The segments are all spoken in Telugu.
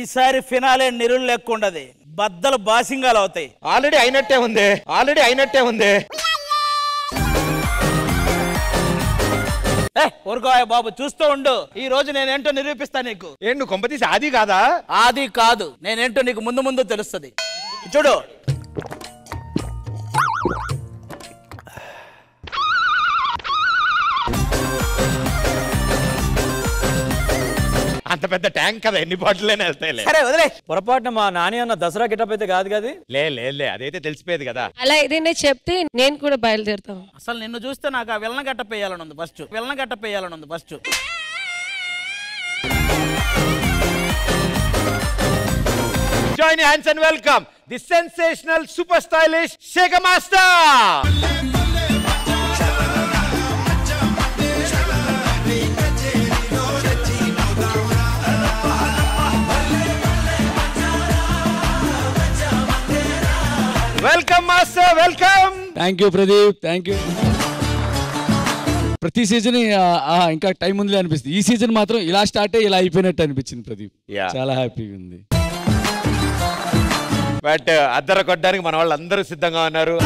ఈసారి ఫినాలే నిరులు లేకుండది, బద్దలు బాసింగాలు అవుతాయి. ఆల్రెడీ అయినట్టే ఉంది. ఊరుకోయ్ బాబు, చూస్తూ ఉండు. ఈ రోజు నేనేంటో నిరూపిస్తా నీకు. నువ్వు కొంపతీసి ఆది కాదా? ఆది కాదు, నేనేంటో నీకు ముందు ముందు తెలుస్తుంది. చూడు, అంత పెద్ద ట్యాంక్ కదా, ఎన్ని బాటిల్లోనే వెళ్తాయి. సరే వదిలే. పొరపాటున మా నాని అన్న దసరా గెటప్ అయితే కాదు కదా? లే అదైతే తెలిసిపోయేది కదా. అలా ఏదైనా చెప్తే నేను కూడా బయలుదేరుతాను. అసలు నిన్ను చూస్తే నాకు ఆ విలన గట్ట పేయాలని ఉంది first. Join your hands and welcome the sensational, super stylish Shaker Master. Welcome Master, welcome. Thank you Pradeep, thank you. ప్రతి సీజన్ ఇంకా టైం ఉంది అనిపిస్తుంది. ఈ సీజన్ మాత్రం ఇలా స్టార్ట్ అయ్యి ఇలా అయిపోయినట్టు అనిపించింది ప్రదీప్. చాలా హ్యాపీగా ఉంది. బట్ అద్దర కొట్టడానికి మన వాళ్ళు అందరూ సిద్ధంగా ఉన్నారు.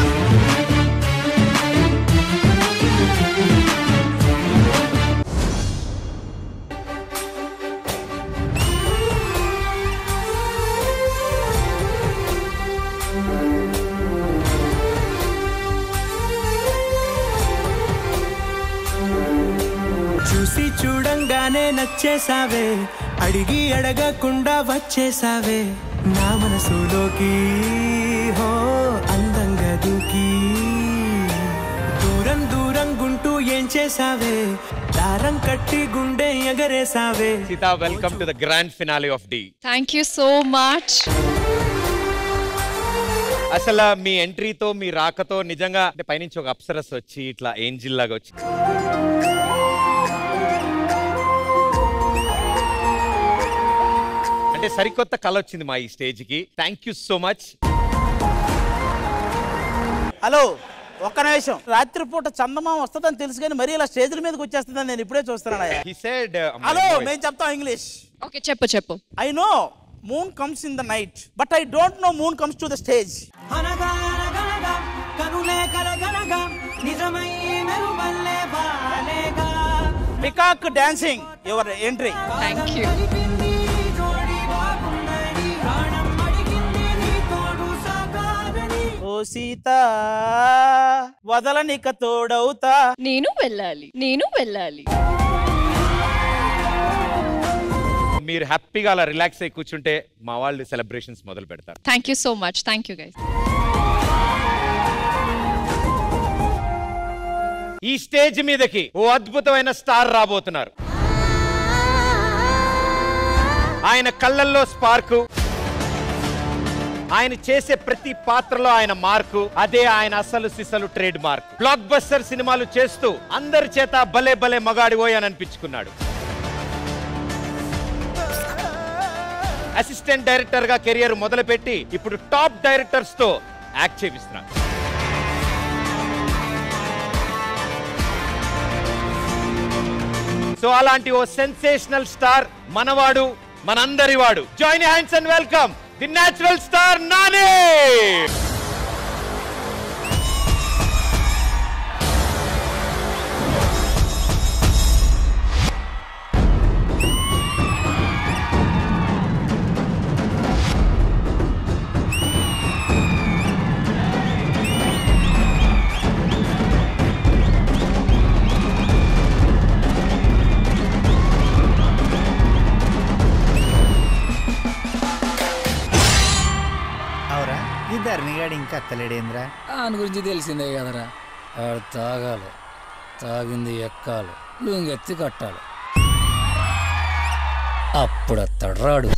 చూసి చూడంగానే నచ్చేసావే, అడిగి అడగకుండా వచ్చేసావే నా మనసులోకి, హో అందంగా దూకి. దూరం దూరం గుంటూ ఏం చేసావే, దారం కట్టి గుండె ఎగరేసావే. Sita, welcome to the grand finale of Dhee. Thank you so much. అసలు మీ ఎంట్రీతో, మీ రాకతో నిజంగా పైనుంచి ఒక అప్సరస్ వచ్చి ఇట్లా ఏంజిల్ లాగా వచ్చి అంటే సరికొత్త కళ వచ్చింది మా ఈ స్టేజ్ కి. Thank you so much. Hello, ఒక్క నిమిషం. రాత్రిపూట చందమామ వస్తుందని తెలుసు కానీ మరీ ఇలా స్టేజ్ల మీదకి వచ్చేస్తుందని నేను ఇప్పుడే చూస్తున్నాను. హలో, మేము చెప్తాం ఇంగ్లీష్. ఓకే, చెప్పు. I know moon comes in the night, but I don't know moon comes to the stage. Peacock dancing, your entry. Thank you. ఓ సీత వదలనిక తోడవుతా, నేను వెళ్ళాలి. మీరు హ్యాపీగా అలా రిలాక్స్ అయ్యి కూర్చుంటే మా వాళ్ళు సెలబ్రేషన్స్ మొదలు పెడతారు. Thank you so much. Thank you guys. ఈ స్టేజ్ మీదకి ఓ అద్భుతమైన స్టార్ రాబోతున్నారు. ఆయన కళ్ళల్లో స్పార్కు, ఆయన చేసే ప్రతి పాత్రలో ఆయన మార్కు, అదే ఆయన అసలు సిసలు ట్రేడ్ మార్క్. బ్లాక్ బస్టర్ సినిమాలు చేస్తూ అందరి చేత భలే భలే మగాడివోయ్ అని అనిపించుకున్నాడు. అసిస్టెంట్ డైరెక్టర్ గా కెరియర్ మొదలుపెట్టి ఇప్పుడు టాప్ డైరెక్టర్స్ తో యాక్ట్ చేపిస్తున్నాడు. సో అలాంటి ఓ సెన్సేషనల్ స్టార్ మనవాడు, మనందరి వాడు. Join hands and welcome the natural star Nani. ధరణిగాడు ఇంకా అక్కలేడేంద్రా? దాని గురించి తెలిసిందే కదరా. ఆడు తాగాలి, తాగింది ఎక్కాలి, లుంగెత్తి కట్టాలి, అప్పుడు అత్తడు రాడు.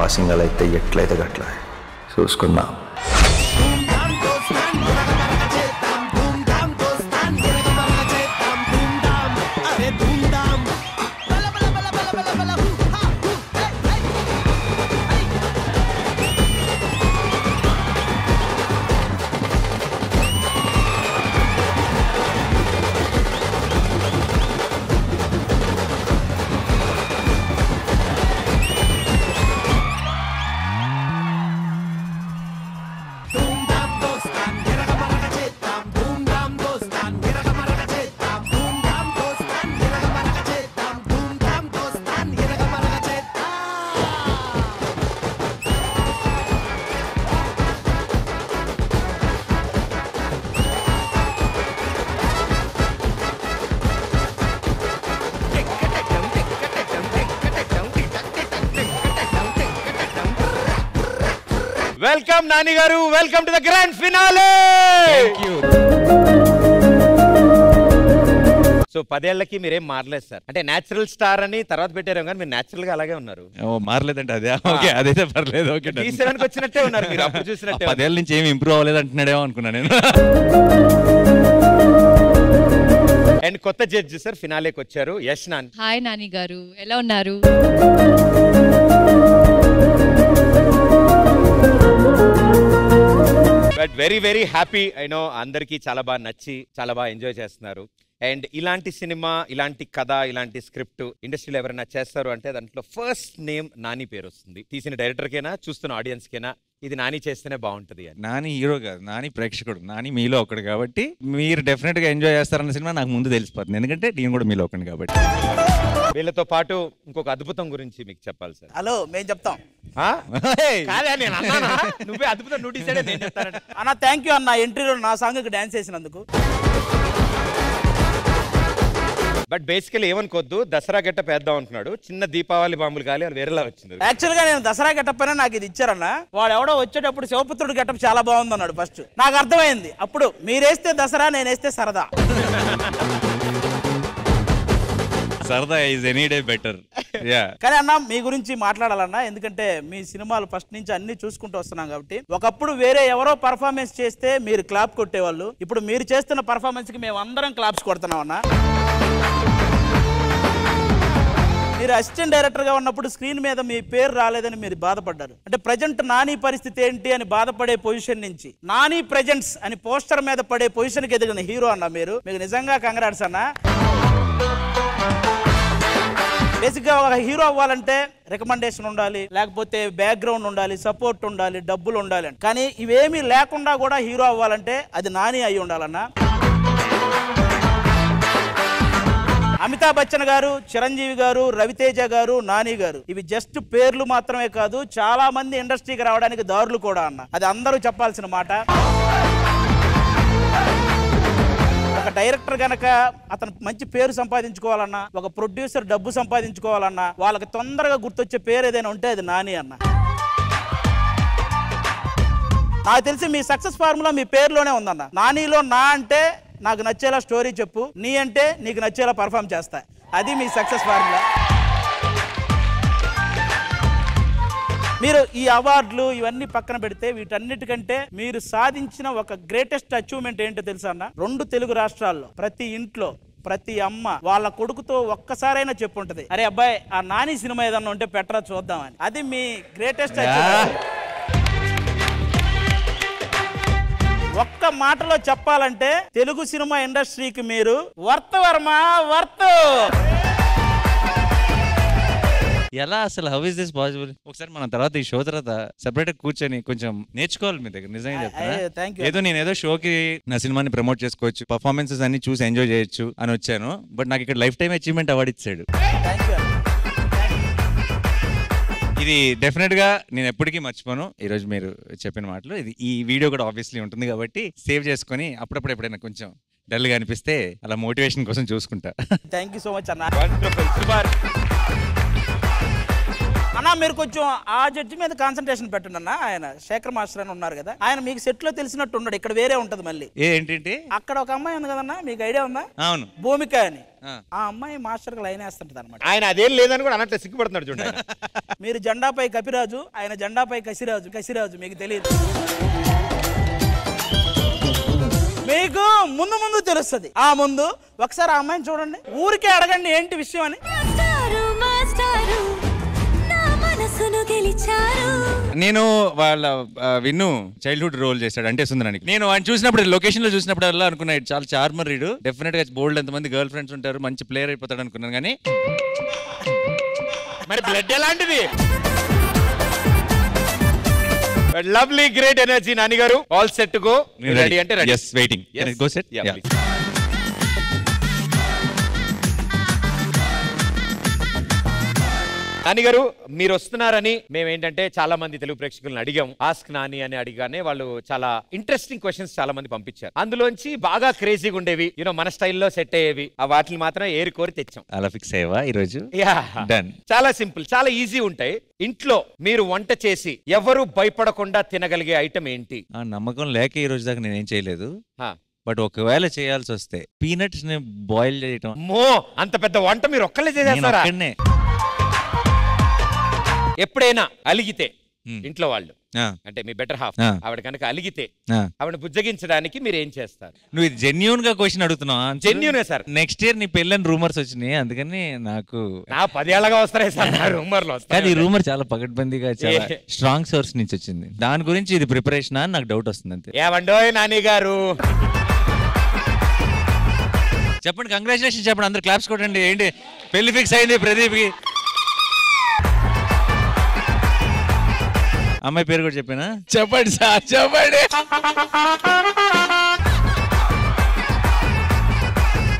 బాసింగల్ అయితే ఎట్లయితే గట్లా చూసుకుందాం. వెల్కమ్ నాని గారు, welcome to the grand finale. So 10 ఏళ్లకి మీరేం మారలేదు సార్, అంటే నేచురల్ స్టార్ అని తర్వాత పెట్టారు కానీ మీరు నేచురల్ గా అలాగే ఉన్నారు. మారలేదంటే అదే ఓకే, అదైతే పర్లేదు. ఓకే, తీసేదానికి వచ్చినట్టే ఉన్నారు మీరు, అప్పుడు చూసినట్టే. 10 ఏళ్ళ నుంచి ఏమి ఇంప్రూవ్ అవ్వలేదు అంటున్నాడేమో అనుకున్నా నేను. అండ్ కొత్త జడ్జి సార్ ఫినాలేకి వచ్చారు, యష్ నాని. హాయ్ నాని గారు, ఎలా ఉన్నారు? But very happy. I know అందరికీ చాలా బాగా నచ్చి చాలా బాగా ఎంజాయ్ చేస్తున్నారు. అండ్ ఇలాంటి సినిమా, ఇలాంటి కథ, ఇలాంటి స్క్రిప్ట్ ఇండస్ట్రీలో ఎవరైనా చేస్తారు అంటే దాంట్లో ఫస్ట్ నేమ్ నాని పేరు వస్తుంది. తీసిన డైరెక్టర్కైనా చూస్తున్న ఆడియన్స్కైనా ఇది నాని చేస్తేనే బాగుంటుంది అని. నాని హీరో కాదు, నాని ప్రేక్షకుడు, నాని మీలో ఒకడు కాబట్టి మీరు డెఫినెట్ గా ఎంజాయ్ చేస్తారన్న సినిమా నాకు ముందు తెలిసిపోతుంది, ఎందుకంటే నేను కూడా మీలో ఒకటి కాబట్టి. వీళ్ళతో పాటు ఇంకొక అద్భుతం గురించి మీకు చెప్పాలి సార్. హలో, మేము చెప్తాం. నువ్వే అద్భుతం నోటీస్ నేను చెప్తానంటే అన్న థ్యాంక్ యూ అన్న, ఎంట్రీలో నా సాంగ్కి డాన్స్ చేసినందుకు. బట్ బేసికలీ ఏమనుకోద్దు, దసరా గెటప్ వేద్దాం అంటున్నాడు, చిన్న దీపావళి బాంబులు కాలి అది వేరేలా వచ్చింది. యాక్చువల్ గా నేను దసరా గెటప్ అయినా నాకు ఇది ఇచ్చారన్న. వాడు ఎవడో వచ్చేటప్పుడు శివపుత్రుడు గెటప్ చాలా బాగుంది అన్నాడు. ఫస్ట్ నాకు అర్థమైంది, అప్పుడు మీరేస్తే దసరా, నేనేస్తే సరదా. సరదా ఈజ్ ఎనీ డే బెటర్. కానీ అన్న మీ గురించి మాట్లాడాలన్నా, ఎందుకంటే మీ సినిమాలు ఫస్ట్ నుంచి అన్ని చూసుకుంటూ వస్తున్నాం కాబట్టి. ఒకప్పుడు వేరే ఎవరో పర్ఫార్మెన్స్ చేస్తే మీరు క్లాప్ కొట్టేవాళ్ళు, ఇప్పుడు మీరు చేస్తున్న పర్ఫార్మెన్స్ కి మేము అందరం క్లాప్స్ కొడుతున్నాం అన్న. మీరు అసిస్టెంట్ డైరెక్టర్ గా ఉన్నప్పుడు స్క్రీన్ మీద మీ పేరు రాలేదని మీరు బాధపడ్డారు. అంటే ప్రజెంట్ నాని పరిస్థితి ఏంటి అని బాధపడే పొజిషన్ నుంచి నాని ప్రెజెంట్స్ అని పోస్టర్ మీద పడే పొజిషన్ కి ఎదిగిన హీరో అన్న మీరు. మీకు నిజంగా కంగ్రాట్స్ అన్న. బేసిక్ గా ఒక హీరో అవ్వాలంటే రికమెండేషన్ ఉండాలి, లేకపోతే బ్యాక్గ్రౌండ్ ఉండాలి, సపోర్ట్ ఉండాలి, డబ్బులు ఉండాలి. కానీ ఇవేమీ లేకుండా కూడా హీరో అవ్వాలంటే అది నాని అయి ఉండాలన్నా. అమితాబ్ బచ్చన్ గారు, చిరంజీవి గారు, రవితేజ గారు, నాని గారు, ఇవి జస్ట్ పేర్లు మాత్రమే కాదు, చాలా మంది ఇండస్ట్రీకి రావడానికి దారులు కూడా అన్న. అది అందరూ చెప్పాల్సిన మాట. ఒక డైరెక్టర్ గనక అతను మంచి పేరు సంపాదించుకోవాలన్నా, ఒక ప్రొడ్యూసర్ డబ్బు సంపాదించుకోవాలన్నా, వాళ్ళకి తొందరగా గుర్తొచ్చే పేరు ఏదైనా ఉంటే అది నాని అన్న. నాకు తెలిసి మీ సక్సెస్ ఫార్ములా మీ పేరులోనే ఉందన్న. నానిలో నా అంటే నాకు నచ్చేలా స్టోరీ చెప్పు, నీ అంటే నీకు నచ్చేలా పర్ఫామ్ చేస్తా, అది మీ సక్సెస్ ఫార్ములా. మీరు ఈ అవార్డులు ఇవన్నీ పక్కన పెడితే వీటన్నిటికంటే మీరు సాధించిన ఒక గ్రేటెస్ట్ అచీవ్మెంట్ ఏంటో తెలుసా అన్న? 2 తెలుగు రాష్ట్రాల్లో ప్రతి ఇంట్లో ప్రతి అమ్మ వాళ్ళ కొడుకుతో ఒక్కసారైనా చెప్పుంటది, అరే అబ్బాయి ఆ నాని సినిమా ఏదన్నా ఉంటే పెట్టరా చూద్దామని. అది మీ గ్రేటెస్ట్ అచీవ్మెంట్. ఒక్క మాటలో చెప్పాలంటే తెలుగు సినిమా ఇండస్ట్రీకి మీరు వర్త్ వర్మ, వర్త్. ఎలా అసలు హౌ ఇస్ దిస్ పాసిబుల్? ఒకసారి మనం తర్వాత ఈ షో తర్వాత సెపరేట్ కూర్చొని కొంచెం నేర్చుకోవాలి మీ దగ్గర. నిజంగా చెప్తాను, ఏదో నేను ఏదో షోకి నా సినిమాని ప్రమోట్ చేసుకోవచ్చు, పర్ఫార్మెన్సెస్ అన్ని చూసి ఎంజాయ్ చేయొచ్చు అని వచ్చాను. బట్ నాకు ఇక్కడ లైఫ్ టైం అచీవ్మెంట్ అవార్డు ఇచ్చాడు. ఇది డెఫినెట్ గా నేను ఎప్పటికీ మర్చిపోను. ఈ రోజు మీరు చెప్పిన మాటలు, ఇది ఈ వీడియో కూడా ఆబ్వియస్లీ ఉంటుంది కాబట్టి సేవ్ చేసుకొని అప్పుడప్పుడు ఎప్పుడైనా కొంచెం డల్ గా అనిపిస్తే అలా మోటివేషన్ కోసం చూసుకుంటా. థ్యాంక్ యూ సో మచ్ అన్న. అన్న మీరు కొంచెం ఆ జడ్జి మీద కాన్సన్ట్రేషన్ పెట్టండి అన్న. ఆయన శేఖర్ మాస్టర్ అని ఉన్నారు కదా, ఆయన మీకు సెట్ లో తెలిసినట్టు ఉన్నాడు. ఇక్కడ వేరే ఉంటది మళ్ళీ. ఏంటి? అక్కడ ఒక అమ్మాయి ఉంది కదన్నా, మీకు ఐడియా ఉందా? అవును, భూమిక అని. ఆ అమ్మాయి మాస్టర్కి లైన్ వేస్తుంటది అనమాట. ఆయన అదేం లేదని కూడా అన్నట్లు సిగ్గుపడుతున్నాడు చూడండి. మీరు జెండాపై కపిరాజు, ఆయన జెండాపై కసిరాజు మీకు తెలియదు. మీకు ముందు తెలుస్తుంది. ఆ ముందు ఒకసారి ఆ అమ్మాయిని చూడండి, ఊరికే అడగండి ఏంటి విషయం అని. నేను వాళ్ళ విన్ను చైల్డ్హుడ్ రోల్ చేశాడు అంటే సుందరానికి. నేను ఆయన చూసినప్పుడు లొకేషన్ లో చూసినప్పుడు అలా అనుకున్నా చాలా చార్మర్ రీడు, డెఫినెట్ గా బోల్డ్ ఎంతమంది గర్ల్ ఫ్రెండ్స్ ఉంటారు, మంచి ప్లేయర్ అయిపోతాడు అనుకున్నాను. కానీ మరి బ్లడ్ ఎలాంటిది? Lovely great energy Nani garu. All set to go. Ready అంటే ready. yes waiting. Can I go set? Yeah. Nani garu మీరు వస్తున్నారని మేము ఏంటంటే చాలా మంది తెలుగు ప్రేక్షకులను అడిగాం. ఆస్క్ నాని అని అడిగానే వాళ్ళు చాలా ఇంట్రెస్టింగ్ క్వశ్చన్స్ చాలా మంది పంపించారు. అందులోంచి బాగా క్రేజీగా ఉండేవి, మన స్టైల్లో సెట్ అయ్యేవి, ఆ వాటిని మాత్రం ఏరి కోరి తెచ్చాం. అలా ఫిక్స్ అయ్యవా ఈ రోజు? డన్. చాలా సింపుల్, చాలా ఈజీ ఉంటాయి. ఇంట్లో మీరు వంట చేసి ఎవరు భయపడకుండా తినగలిగే ఐటమ్ ఏంటి? ఆ నమ్మకం లేక ఈ రోజు దాకా నేనేం చేయలేదు. బట్ ఒకవేళ చేయాల్సి వస్తే పీనట్స్ ని బాయిల్ చేయటం. అంత పెద్ద వంట మీరు ఒక్కళ్ళే చేసేస్తారా? ఎప్పుడైనా అలిగితే ఇంట్లో వాళ్ళు అంటే మీ బెటర్ హాఫ్ ఆవిడ కనుక అలిగితే ఆవిడ బుజ్జగించడానికి మీరు ఏం చేస్తారు? నువ్వు ఇది జెన్యూన్ గా క్వశ్చన్ అడుగుతున్నావు. Genuine sir. నెక్స్ట్ ఇయర్ నీ పెళ్ళని రూమర్స్ వచ్చినాయి, అందుకని నాకు 10 ఏళ్ళగా వస్తాయి సార్ రూమర్లు. కానీ ఈ రూమర్ చాలా పకడ్బందీగా చాలా స్ట్రాంగ్ సోర్స్ నుంచి వచ్చింది. దాని గురించి ఇది ప్రిపరేషన్ అని నాకు డౌట్ వస్తుంది అంతే. ఏవండోయ్ నాని గారు చెప్పండి, కంగ్రాచులేషన్ చెప్పండి, అందరు క్లాప్స్ కొట్టండి. ఏంటి పెళ్లి ఫిక్స్ అయింది ప్రదీప్ కి. అమ్మాయి పేరు కూడా చెప్పానా? చెప్పండి సార్ చెప్పండి.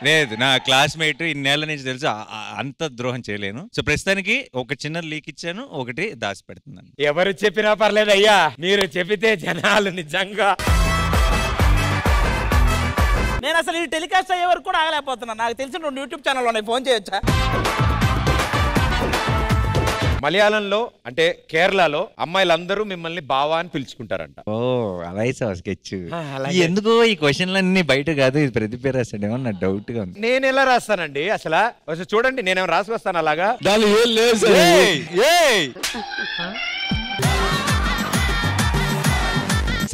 లేదు, నా క్లాస్మేట్ ఇన్నేళ్ల నుంచి తెలుసు, అంత ద్రోహం చేయలేను. సో ప్రస్తుతానికి ఒక చిన్న లీక్ ఇచ్చాను, ఒకటి దాచి పెడుతున్నాను. ఎవరు చెప్పినా పర్లేదు అయ్యా, మీరు చెప్పితే జనాలు నిజంగా. నేను అసలు ఈ టెలికాస్ట్ అయ్యే వరకు కూడా ఆగలేకపోతున్నాను. నాకు తెలిసిన 2 యూట్యూబ్ ఛానల్ ఉన్నాయి, ఫోన్ చేయొచ్చా? మలయాళంలో అంటే కేరళలో అమ్మాయిలందరూ మిమ్మల్ని బావా అని పిలుచుకుంటారంట. ఓ అలా స్కెచ్. ఎందుకో ఈ క్వశ్చన్లన్నీ బయట కాదు, ఇది ప్రతి పేరు రాస్తాడేమో నా డౌట్ గా ఉంది. నేను ఎలా రాస్తానండి అసలు చూడండి, నేనేమో రాసుకొస్తాను అలాగా.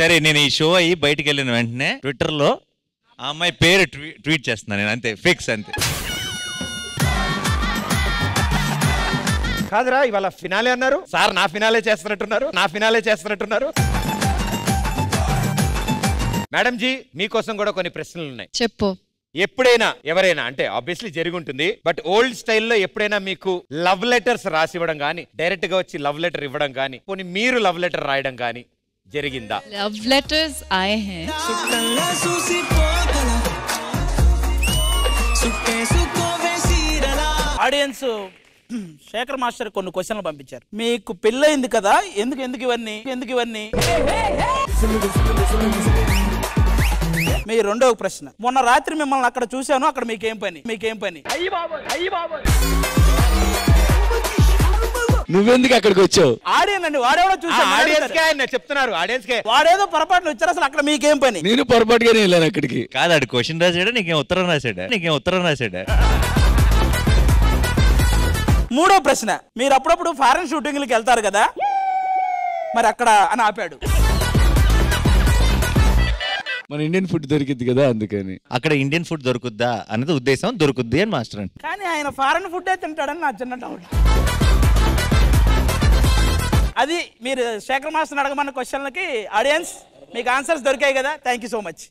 సరే, నేను ఈ షో అయ్యి బయటకు వెళ్ళిన వెంటనే ట్విట్టర్ లో ఆ అమ్మాయి పేరు ట్వీట్ చేస్తున్నాను నేను, అంతే, ఫిక్స్ అంతే. కాదురా, ఇవాళ ఫినాలే అన్నారు సార్. నా ఫినాలే చేస్తున్నట్టున్నారు. మేడం జీ, మీకోసం కూడా కొన్ని ప్రశ్నలు ఉన్నాయి. చెప్పు. ఎప్పుడైనా ఎవరైనా అంటే ఆబ్వియస్లీ జరిగి ఉంటుంది, బట్ ఓల్డ్ స్టైల్లో ఎప్పుడైనా మీకు లవ్ లెటర్స్ రాసి ఇవ్వడం కానీ, డైరెక్ట్ గా వచ్చి లవ్ లెటర్ ఇవ్వడం కానీ, పోనీ మీరు లవ్ లెటర్ రాయడం కానీ జరిగిందా? లవ్ లెటర్స్ आए हैं. ఆడియన్స్ శేఖర్ మాస్టర్ కొన్ని క్వశ్చన్లు పంపించారు. మీకు పెళ్ళయింది కదా, ఎందుకు ఇవన్నీ? మీ రెండవ ప్రశ్న, మొన్న రాత్రి మిమ్మల్ని అక్కడ చూశాను, అక్కడ మీకేం పని? నువ్వెందుకు అక్కడికి వచ్చావు? ఆడియన్స్ అండి, వాడేవాడో చూసాను చెప్తున్నారు. వాడేదో పొరపాటున వచ్చారు, అసలు అక్కడ మీకేం పని? నేను పొరపాటుగానే వెళ్ళాను అక్కడికి. కాదు, ఆడు క్వశ్చన్ రాసాడా, నీకేం ఉత్తరం రాసాడా? మూడో ప్రశ్న, మీరు అప్పుడప్పుడు ఫారెన్ షూటింగ్లకి వెళ్తారు కదా, మరి అక్కడ అని ఆపాడు. మన ఇండియన్ ఫుడ్ దొరికింది కదా, అందుకని. అక్కడ ఇండియన్ ఫుడ్ దొరుకుద్దా అనేది ఉద్దేశం, దొరుకుద్ది అని మాస్టర్ అండి. కానీ ఆయన ఫారెన్ ఫుడ్ తింటాడని నా చిన్న డౌట్. అది మీరు శేఖర్ మాస్టర్ అడగమన్న క్వశ్చన్లకి ఆడియన్స్ మీకు ఆన్సర్స్ దొరికాయి కదా. Thank you so much.